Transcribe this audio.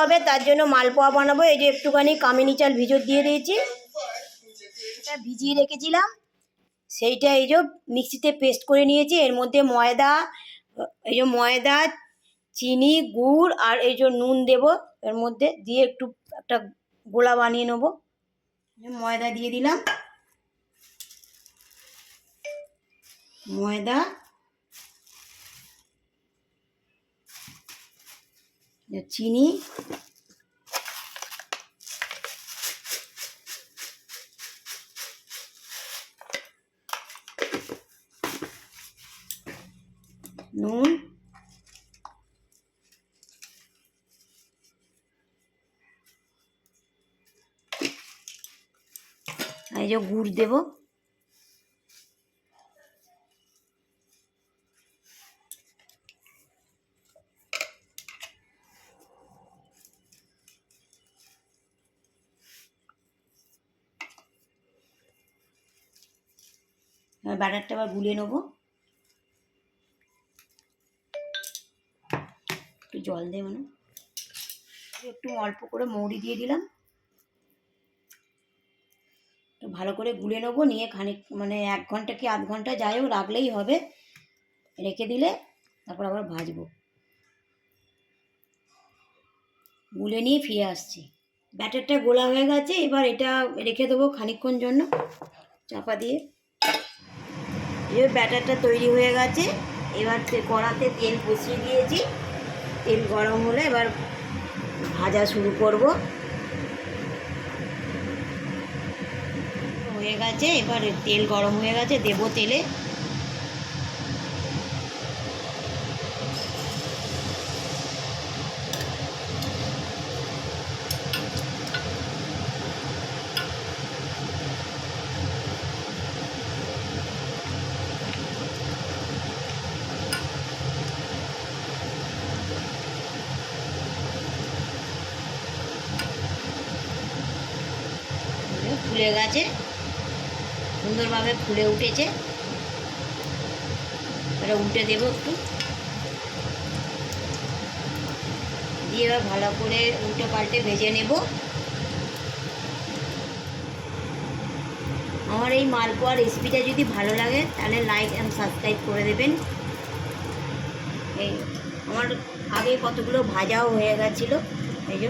হবে, তার জন্য মালপোয়া বানাবো। এই যে একটুখানি কামিনী চাল ভিজত দিয়ে দিয়েছি, এটা ভিজিয়ে রেখেছিলাম, সেইটা এই যে মিক্সিতে পেস্ট করে নিয়েছি। এর মধ্যে ময়দা, এই যে ময়দা, চিনি, গুড় আর এই যে নুন দেব, এর মধ্যে দিয়ে একটু একটা গোলা বানিয়ে নেব। ময়দা দিয়ে দিলাম, ময়দা, চিনি, নুন, এই যে গুড় দেব। ব্যাটারটা আবার গুলিয়ে নেবো, একটু জল দেব না, একটু অল্প করে মৌরি দিয়ে দিলাম, ভালো করে গুলে নেবো। নিয়ে খানিক মানে 1 ঘন্টা কি আধ ঘন্টা যাই হোক রাখলেই হবে, রেখে দিলে তারপর আবার ভাজবো। গুলে নিয়ে ফিরে আসছি। ব্যাটারটা গোলা হয়ে গেছে, এবার এটা রেখে দেবো খানিকক্ষণ জন্য চাপা দিয়ে। এবার ব্যাটারটা তৈরি হয়ে গেছে। এবার কড়াতে তেল বসিয়ে দিয়েছি, তেল গরম হলে এবার ভাজা শুরু করব। হয়ে গেছে, এবার তেল গরম হয়ে গেছে, দেবো তেলে। ফুলে গেছে, সুন্দরভাবে ফুলে উঠেছে। এবার উল্টে দেবো একটু, দিয়ে এবার ভালো করে উল্টে পাল্টে ভেজে নেব। আমার এই মালপোয়া রেসিপিটা যদি ভালো লাগে তাহলে লাইক অ্যান্ড সাবস্ক্রাইব করে দেবেন। এই আমার আগে কতগুলো ভাজাও হয়ে গেছিলো, এই যে